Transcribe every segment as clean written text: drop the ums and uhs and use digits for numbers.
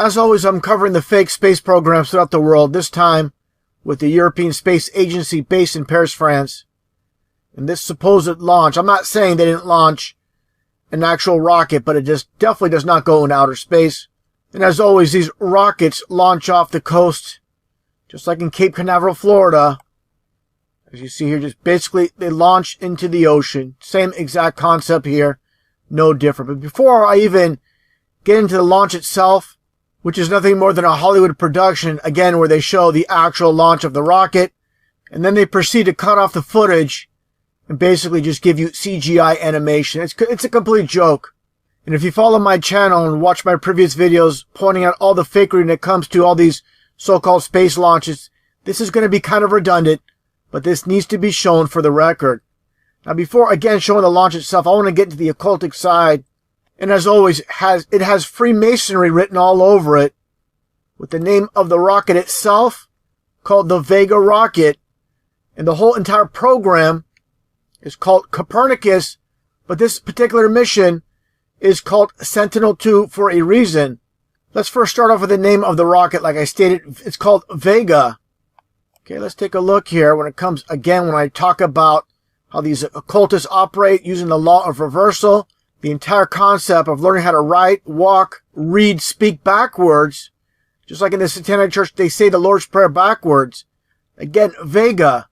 As always, I'm covering the fake space programs throughout the world, this time with the European Space Agency based in Paris, France. And this supposed launch, I'm not saying they didn't launch an actual rocket, but it just definitely does not go into outer space. And as always, these rockets launch off the coast, just like in Cape Canaveral, Florida. As you see here, just basically they launch into the ocean. Same exact concept here, no different. But before I even get into the launch itself, which is nothing more than a Hollywood production, again, where they show the actual launch of the rocket, and then they proceed to cut off the footage and basically just give you CGI animation. It's a complete joke. And if you follow my channel and watch my previous videos pointing out all the fakery when it comes to all these so-called space launches, this is going to be kind of redundant, but this needs to be shown for the record. Now, before, again, showing the launch itself, I want to get into the occultic side. And as always, it has Freemasonry written all over it, with the name of the rocket itself called the Vega rocket. And the whole entire program is called Copernicus, but this particular mission is called Sentinel-2 for a reason. Let's first start off with the name of the rocket. Like I stated, it's called Vega. Okay, let's take a look here when it comes, again, when I talk about how these occultists operate using the law of reversal. The entire concept of learning how to write, walk, read, speak backwards. Just like in the Satanic Church, they say the Lord's Prayer backwards. Again, Vega.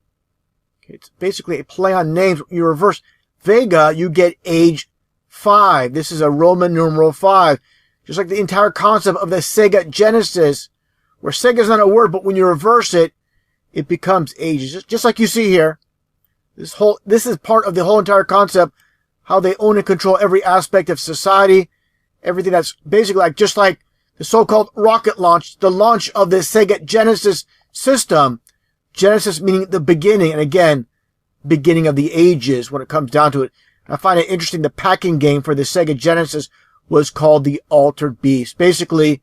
Okay, it's basically a play on names. When you reverse Vega, you get age 5. This is a Roman numeral 5. Just like the entire concept of the Sega Genesis, where Sega is not a word, but when you reverse it, it becomes ages. Just like you see here. This is part of the whole entire concept, how they own and control every aspect of society, everything that's basically like, just like the so-called rocket launch, the launch of the Sega Genesis system. Genesis meaning the beginning, and again, beginning of the ages when it comes down to it. I find it interesting, the packing game for the Sega Genesis was called the Altered Beast. Basically,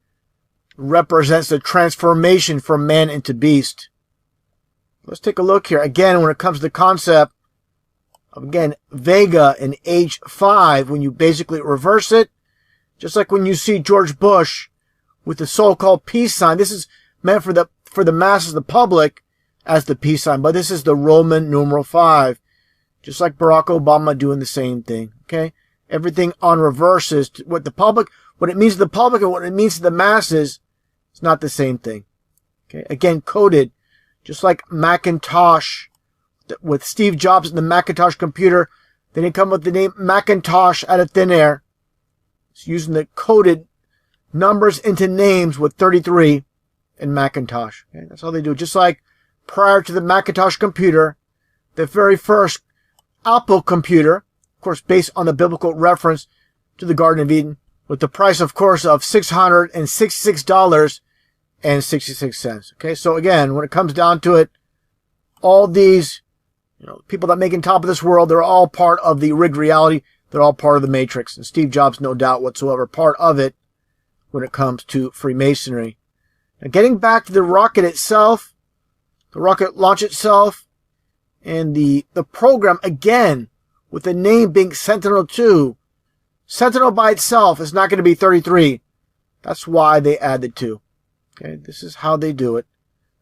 represents the transformation from man into beast. Let's take a look here. Again, when it comes to the concept of, again, Vega and age 5, when you basically reverse it, just like when you see George Bush with the so-called peace sign. This is meant for the masses, the public, as the peace sign, but this is the Roman numeral 5. Just like Barack Obama doing the same thing, okay? Everything on reverse is what it means to the public and what it means to the masses. It's not the same thing, okay? Again, coded, just like Macintosh, with Steve Jobs and the Macintosh computer. They didn't come with the name Macintosh out of thin air. It's using the coded numbers into names with 33 in Macintosh. Okay? That's how they do it. Just like prior to the Macintosh computer, the very first Apple computer, of course, based on the biblical reference to the Garden of Eden, with the price, of course, of $666.66. Okay, so again, when it comes down to it, all these, people that make on top of this world, they're all part of the rigged reality. They're all part of the Matrix. And Steve Jobs, no doubt whatsoever, part of it when it comes to Freemasonry. Now, getting back to the rocket itself, the rocket launch itself, and the program, again, with the name being Sentinel-2. Sentinel by itself is not going to be 33. That's why they add the 2. Okay, this is how they do it.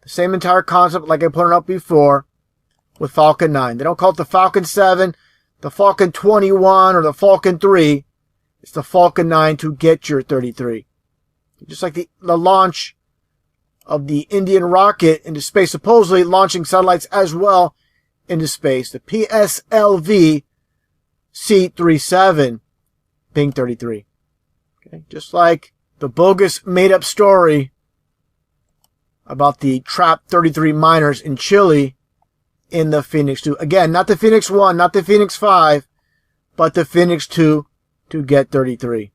The same entire concept like I pointed out before with Falcon 9. They don't call it the Falcon 7, the Falcon 21, or the Falcon 3. It's the Falcon 9 to get your 33. Just like the launch of the Indian rocket into space, supposedly launching satellites as well into space. The PSLV C-37 being 33. Okay, just like the bogus made-up story about the trapped 33 miners in Chile in the Phoenix 2. Again, not the Phoenix 1, not the Phoenix 5, but the Phoenix 2 to get 33.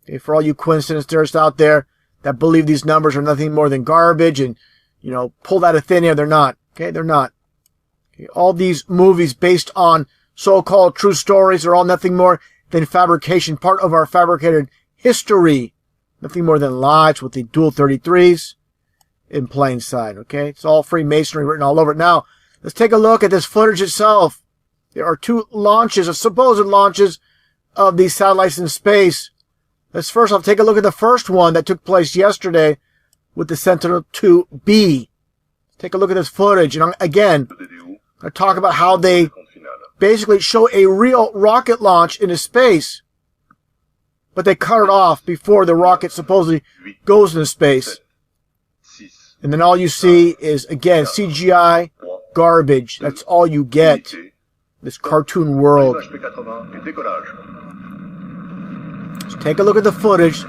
Okay, for all you coincidence theorists out there that believe these numbers are nothing more than garbage and, pulled out of thin air, they're not. Okay, they're not. Okay, all these movies based on so-called true stories are all nothing more than fabrication, part of our fabricated history. Nothing more than lies with the dual 33s in plain sight, okay? It's all Freemasonry written all over it. Now, let's take a look at this footage itself. There are 2 launches, or supposed launches, of these satellites in space. Let's first off take a look at the first one that took place yesterday with the Sentinel-2B. Take a look at this footage, and again, I talk about how they basically show a real rocket launch into space, but they cut it off before the rocket supposedly goes into space. And then all you see is, again, CGI garbage. That's all you get. This cartoon world. Just take a look at the footage.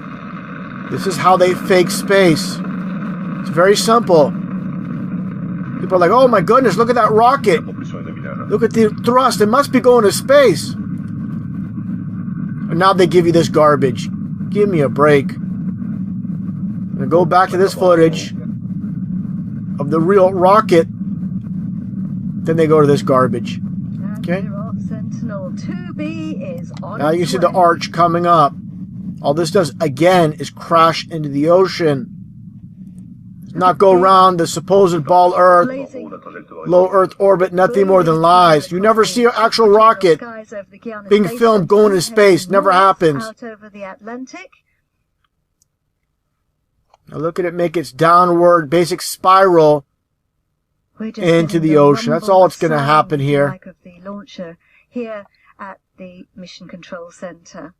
This is how they fake space. It's very simple. People are like, oh my goodness, look at that rocket. Look at the thrust. It must be going to space. And now they give you this garbage. Give me a break. I'm going to go back to this footage of the real rocket. Then they go to this garbage. Okay. Now you see the arch coming up. All this does, again, is crash into the ocean. Not go around the supposed ball Earth, low Earth orbit, nothing more than lies. You never see an actual rocket being filmed going into space. Never happens. Now look at it make its downward basic spiral into the ocean. That's all that's going to happen here. Here at the Mission Control Center.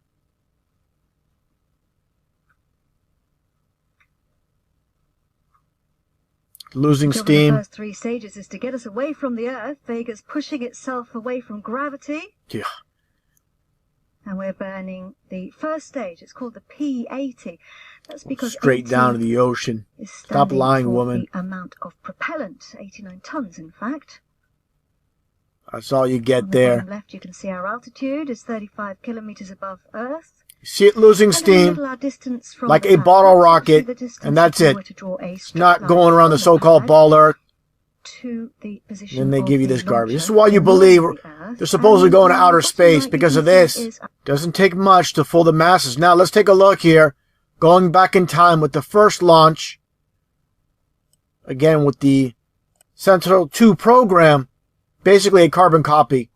Losing steam. The first 3 stages is to get us away from the Earth. Vega's pushing itself away from gravity. Yeah. And we're burning the first stage. It's called the P-80. That's because straight down to the ocean. Stop lying, woman. The amount of propellant, 89 tons, in fact. That's all you get there. On the left, you can see our altitude is 35 kilometers above Earth. You see it losing steam, like a bottle rocket, and that's it. It's not going around the so-called ball Earth. Then they give you this garbage. This is why you believe they're supposedly going to outer space, because of this. Doesn't take much to fool the masses. Now, let's take a look here. Going back in time with the first launch. Again, with the Sentinel-2 program. Basically a carbon copy.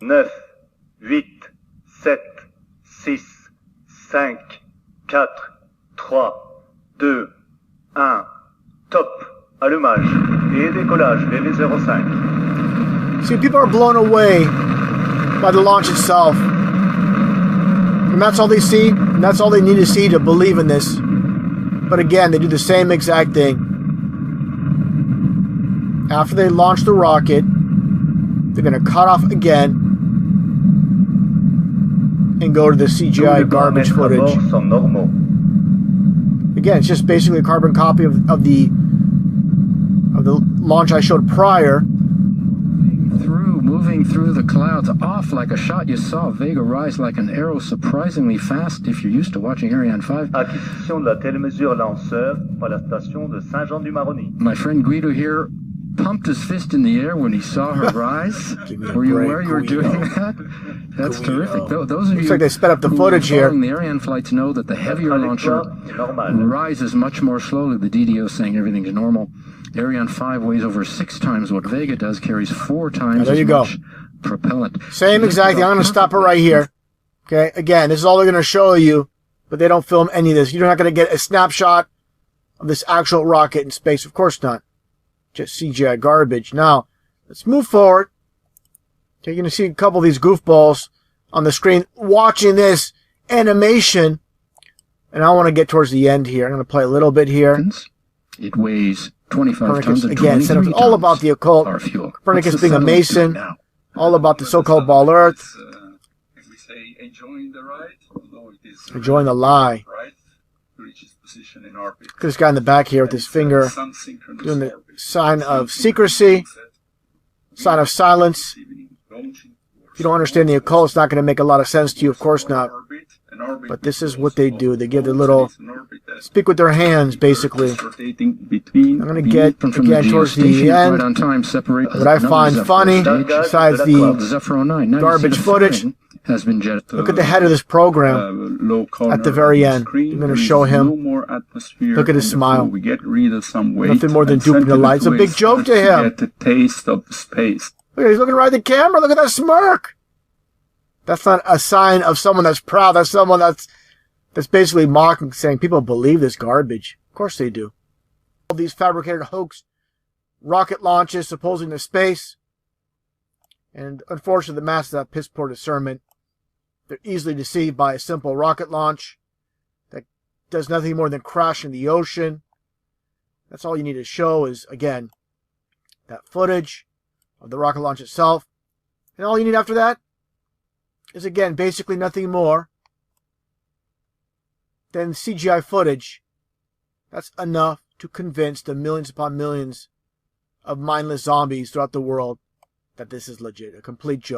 9, 8, 7, 6, 5, 4, 3, 2, 1, top, allumage et décollage VV05. See, people are blown away by the launch itself. And that's all they see, and that's all they need to see to believe in this. But again, they do the same exact thing. After they launch the rocket, they're going to cut off again and go to the CGI garbage footage. Again, it's just basically a carbon copy of the launch I showed prior. Moving through the clouds, off like a shot. You saw Vega rise like an arrow, surprisingly fast if you're used to watching Ariane 5. Acquisition de la télémesure lanceur par la station de Saint-Jean-du-Maroni. My friend Guido here pumped his fist in the air when he saw her rise. Were you aware you were doing that? That's terrific. Those of Looks you like they sped up the footage here. The Ariane flights know that the heavier launcher rises much more slowly. The DDO saying everything's normal. Ariane 5 weighs over 6 times what Vega does, carries 4 times as much propellant. Same exact thing. I'm going to stop it right here. Okay, again, this is all they're going to show you, but they don't film any of this. You're not going to get a snapshot of this actual rocket in space. Of course not. Just CGI garbage. Now, let's move forward. Okay, you're going to see a couple of these goofballs on the screen watching this animation. And I want to get towards the end here. I'm going to play a little bit here. It weighs 25 Copernicus, tons and again, tons all about the occult. Copernicus being a Mason, all about the so-called ball Earth. If we say enjoying the ride, although it is enjoying the lie. Right, to reach its position in orbit. Look at this guy in the back here with his finger doing the sign of secrecy, sign of silence. If you don't understand the occult, it's not going to make a lot of sense to you, of course not. But this is what they do. They give the little, speak with their hands, basically. I'm going to get, again, towards the end, what I find funny, besides the garbage footage. Look at the head of this program at the very end. I'm going to show him. Look at his smile. Nothing more than duping the light. It's a big joke to him. Look, he's looking right at the camera. Look at that smirk. That's not a sign of someone that's proud. That's someone that's That's basically mocking, saying people believe this garbage. Of course they do. All these fabricated hoax rocket launches supposing to space. And unfortunately, the masses have piss poor discernment. They're easily deceived by a simple rocket launch that does nothing more than crash in the ocean. That's all you need to show is, again, that footage of the rocket launch itself. And all you need after that is, again, basically nothing more than CGI footage. That's enough to convince the millions upon millions of mindless zombies throughout the world that this is legit, a complete joke.